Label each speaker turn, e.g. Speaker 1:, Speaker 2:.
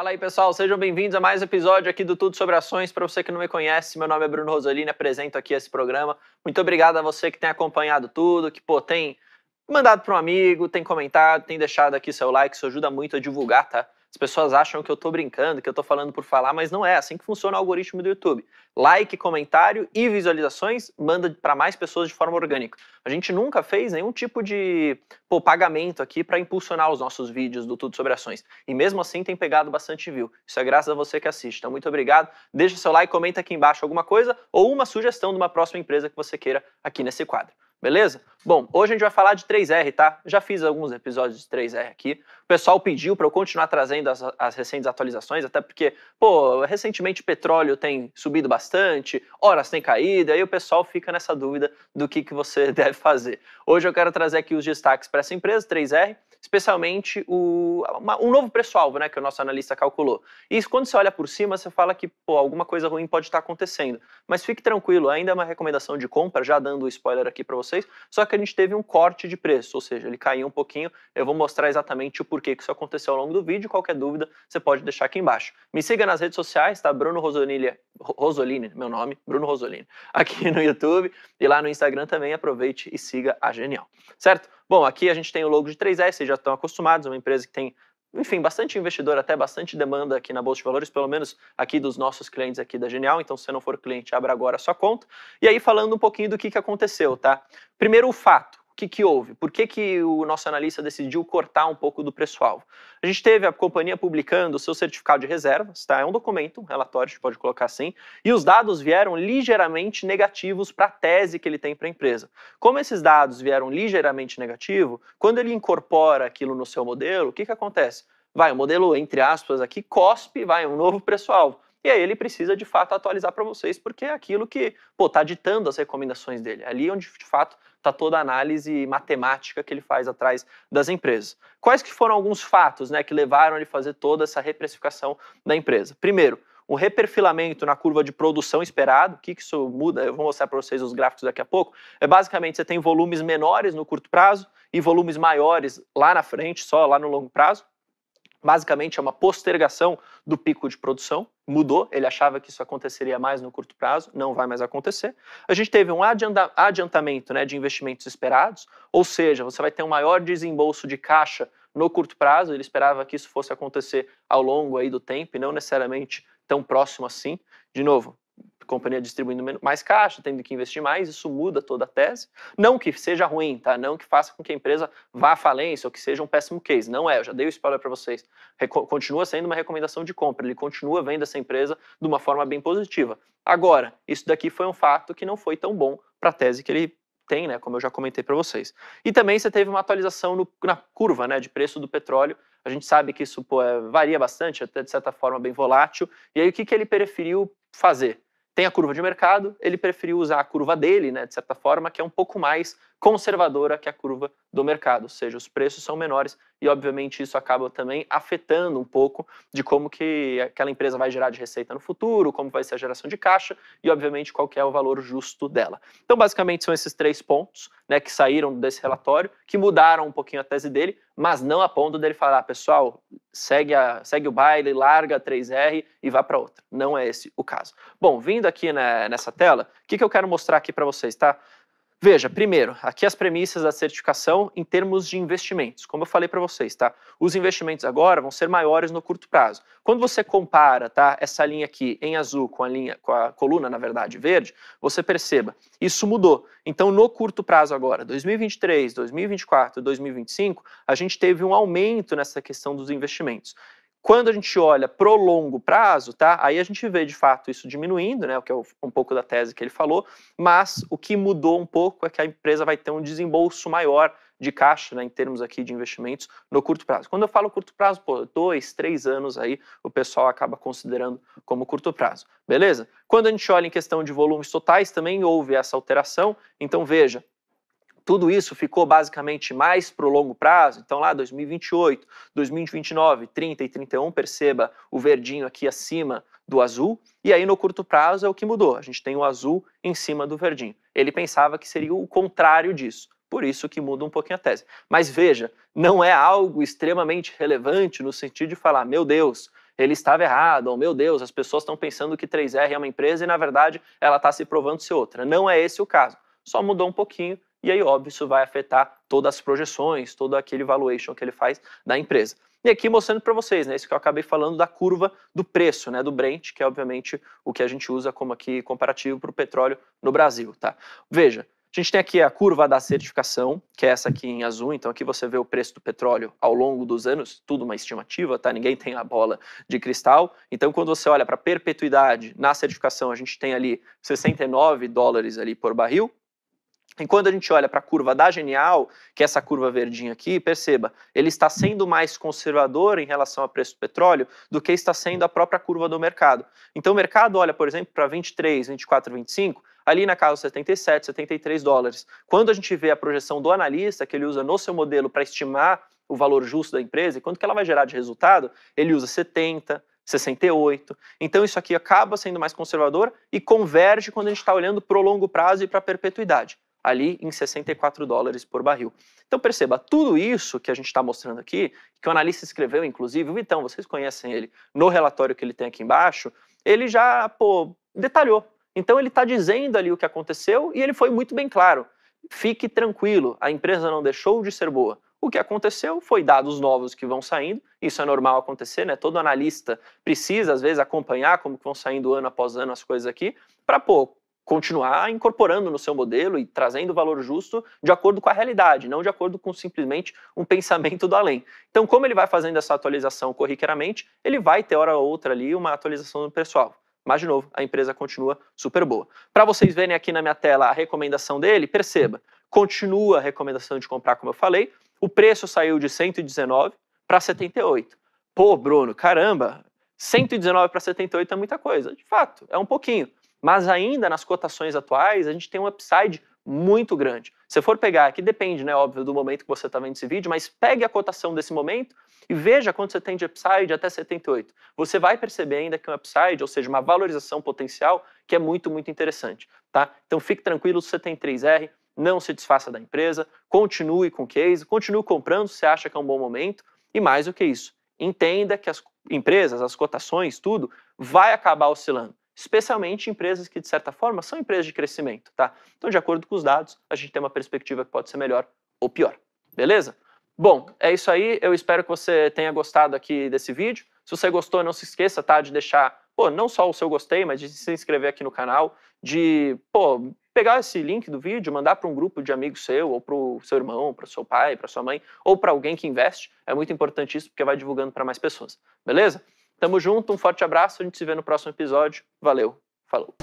Speaker 1: Fala aí, pessoal, sejam bem-vindos a mais um episódio aqui do Tudo Sobre Ações. Para você que não me conhece, meu nome é Bruno Rosolini, apresento aqui esse programa. Muito obrigado a você que tem acompanhado tudo, que tem mandado para um amigo, tem comentado, tem deixado aqui seu like, isso ajuda muito a divulgar, tá? As pessoas acham que eu tô brincando, que eu tô falando por falar, mas não é assim que funciona o algoritmo do YouTube. Like, comentário e visualizações manda para mais pessoas de forma orgânica. A gente nunca fez nenhum tipo de pagamento aqui para impulsionar os nossos vídeos do Tudo Sobre Ações. E mesmo assim tem pegado bastante view. Isso é graças a você que assiste. Então muito obrigado. Deixa seu like, comenta aqui embaixo alguma coisa ou uma sugestão de uma próxima empresa que você queira aqui nesse quadro. Beleza? Bom, hoje a gente vai falar de 3R, tá? Já fiz alguns episódios de 3R aqui. O pessoal pediu para eu continuar trazendo as recentes atualizações, até porque, recentemente o petróleo tem subido bastante, horas tem caído, aí o pessoal fica nessa dúvida do que você deve fazer. Hoje eu quero trazer aqui os destaques para essa empresa, 3R, especialmente um novo preço-alvo, né, que o nosso analista calculou. E quando você olha por cima, você fala que, alguma coisa ruim pode estar acontecendo. Mas fique tranquilo, ainda é uma recomendação de compra, já dando o spoiler aqui para vocês, só que a gente teve um corte de preço, ou seja, ele caiu um pouquinho. Eu vou mostrar exatamente o porquê que isso aconteceu ao longo do vídeo. Qualquer dúvida, você pode deixar aqui embaixo. Me siga nas redes sociais, tá? Bruno Rosolini, meu nome, Bruno Rosolini, aqui no YouTube e lá no Instagram também. Aproveite e siga a Genial, certo? Bom, aqui a gente tem o logo de 3S, vocês já estão acostumados, é uma empresa que tem, enfim, bastante investidor, até bastante demanda aqui na Bolsa de Valores, pelo menos aqui dos nossos clientes aqui da Genial. Então, se você não for cliente, abra agora a sua conta. E aí, falando um pouquinho do que aconteceu, tá? Primeiro, o fato. O que houve? Por que o nosso analista decidiu cortar um pouco do preço-alvo? A gente teve a companhia publicando o seu certificado de reservas, tá? É um documento, um relatório, a gente pode colocar assim, e os dados vieram ligeiramente negativos para a tese que ele tem para a empresa. Como esses dados vieram ligeiramente negativos, quando ele incorpora aquilo no seu modelo, o que acontece? O modelo, entre aspas, aqui, cospe, um novo preço-alvo. E aí ele precisa, de fato, atualizar para vocês, porque é aquilo que, está ditando as recomendações dele. É ali onde, de fato, está toda a análise matemática que ele faz atrás das empresas. Quais que foram alguns fatos, né, que levaram ele a fazer toda essa reprecificação da empresa? Primeiro, o reperfilamento na curva de produção esperado. O que isso muda? Eu vou mostrar para vocês os gráficos daqui a pouco. Basicamente, você tem volumes menores no curto prazo e volumes maiores lá na frente, só lá no longo prazo. Basicamente é uma postergação do pico de produção, mudou, ele achava que isso aconteceria mais no curto prazo, não vai mais acontecer. A gente teve um adiantamento, né, de investimentos esperados, ou seja, você vai ter um maior desembolso de caixa no curto prazo. Ele esperava que isso fosse acontecer ao longo aí do tempo e não necessariamente tão próximo assim. De novo, companhia distribuindo mais caixa, tendo que investir mais, isso muda toda a tese. Não que seja ruim, tá? Não que faça com que a empresa vá à falência ou que seja um péssimo case. Não é, eu já dei o spoiler para vocês. Continua sendo uma recomendação de compra, ele continua vendo essa empresa de uma forma bem positiva. Agora, isso daqui foi um fato que não foi tão bom para a tese que ele tem, né, como eu já comentei para vocês. E também você teve uma atualização na curva, né, de preço do petróleo. A gente sabe que isso varia bastante, até de certa forma bem volátil. E aí o que ele preferiu fazer? Tem a curva de mercado, ele preferiu usar a curva dele, né, de certa forma, que é um pouco mais conservadora que a curva do mercado, ou seja, os preços são menores e, obviamente, isso acaba também afetando um pouco de como que aquela empresa vai gerar de receita no futuro, como vai ser a geração de caixa e, obviamente, qual que é o valor justo dela. Então, basicamente, são esses 3 pontos, né, que saíram desse relatório, que mudaram um pouquinho a tese dele, mas não a ponto dele falar, pessoal, segue o baile, larga a 3R e vá para outra. Não é esse o caso. Bom, vindo aqui, né, nessa tela, o que eu quero mostrar aqui para vocês, tá? Veja, primeiro, aqui as premissas da certificação em termos de investimentos. Como eu falei para vocês, tá? Os investimentos agora vão ser maiores no curto prazo. Quando você compara, tá, essa linha aqui em azul com a coluna, na verdade, verde, você perceba, isso mudou. Então, no curto prazo agora, 2023, 2024, 2025, a gente teve um aumento nessa questão dos investimentos. Quando a gente olha pro longo prazo, tá? Aí a gente vê de fato isso diminuindo, né? O que é um pouco da tese que ele falou, mas o que mudou um pouco é que a empresa vai ter um desembolso maior de caixa, né, em termos aqui de investimentos no curto prazo. Quando eu falo curto prazo, 2, 3 anos aí, o pessoal acaba considerando como curto prazo, beleza? Quando a gente olha em questão de volumes totais, também houve essa alteração. Então veja, tudo isso ficou basicamente mais para o longo prazo. Então lá 2028, 2029, 30 e 31, perceba o verdinho aqui acima do azul, e aí no curto prazo é o que mudou, a gente tem o azul em cima do verdinho. Ele pensava que seria o contrário disso, por isso que muda um pouquinho a tese. Mas veja, não é algo extremamente relevante no sentido de falar, meu Deus, ele estava errado, ou meu Deus, as pessoas estão pensando que 3R é uma empresa e na verdade ela está se provando ser outra. Não é esse o caso, só mudou um pouquinho e aí óbvio isso vai afetar todas as projeções, todo aquele valuation que ele faz da empresa. E aqui mostrando para vocês, né, isso que eu acabei falando da curva do preço, né, do Brent, que é obviamente o que a gente usa como aqui comparativo para o petróleo no Brasil, tá? Veja, a gente tem aqui a curva da certificação, que é essa aqui em azul, então aqui você vê o preço do petróleo ao longo dos anos, tudo uma estimativa, tá? Ninguém tem a bola de cristal. Então quando você olha para a perpetuidade na certificação, a gente tem ali $69 ali por barril. E quando a gente olha para a curva da Genial, que é essa curva verdinha aqui, perceba, ele está sendo mais conservador em relação ao preço do petróleo do que está sendo a própria curva do mercado. Então o mercado olha, por exemplo, para 23, 24, 25, ali na casa 77, $73. Quando a gente vê a projeção do analista, que ele usa no seu modelo para estimar o valor justo da empresa e quanto que ela vai gerar de resultado, ele usa 70, 68. Então isso aqui acaba sendo mais conservador e converge quando a gente está olhando para o longo prazo e para a perpetuidade, ali em $64 por barril. Então perceba, tudo isso que a gente está mostrando aqui, que o analista escreveu, inclusive, o Vitão, vocês conhecem ele, no relatório que ele tem aqui embaixo, ele já, detalhou. Então ele está dizendo ali o que aconteceu e ele foi muito bem claro. Fique tranquilo, a empresa não deixou de ser boa. O que aconteceu foi dados novos que vão saindo, isso é normal acontecer, né? Todo analista precisa, às vezes, acompanhar como que vão saindo ano após ano as coisas aqui, para, continuar incorporando no seu modelo e trazendo o valor justo de acordo com a realidade, não de acordo com simplesmente um pensamento do além. Então, como ele vai fazendo essa atualização corriqueiramente, ele vai ter hora ou outra ali uma atualização do pessoal. Mas, de novo, a empresa continua super boa. Para vocês verem aqui na minha tela a recomendação dele, perceba, continua a recomendação de comprar, como eu falei, o preço saiu de 119 para 78. Pô, Bruno, caramba, 119 para 78 é muita coisa. De fato, é um pouquinho. Mas ainda nas cotações atuais, a gente tem um upside muito grande. Se for pegar, aqui depende, né, óbvio, do momento que você está vendo esse vídeo, mas pegue a cotação desse momento e veja quanto você tem de upside até 78. Você vai perceber ainda que é um upside, ou seja, uma valorização potencial, que é muito, muito interessante, tá? Então fique tranquilo, se você tem 3R, não se desfaça da empresa, continue com o case, continue comprando se você acha que é um bom momento, e mais do que isso, entenda que as empresas, as cotações, tudo, vai acabar oscilando. Especialmente empresas que, de certa forma, são empresas de crescimento, tá? Então, de acordo com os dados, a gente tem uma perspectiva que pode ser melhor ou pior, beleza? Bom, é isso aí, eu espero que você tenha gostado aqui desse vídeo. Se você gostou, não se esqueça, tá, de deixar, não só o seu gostei, mas de se inscrever aqui no canal, de, pegar esse link do vídeo, mandar para um grupo de amigos seu, ou para o seu irmão, para o seu pai, para sua mãe, ou para alguém que investe. É muito importante isso, porque vai divulgando para mais pessoas, beleza? Tamo junto, um forte abraço, a gente se vê no próximo episódio. Valeu, falou!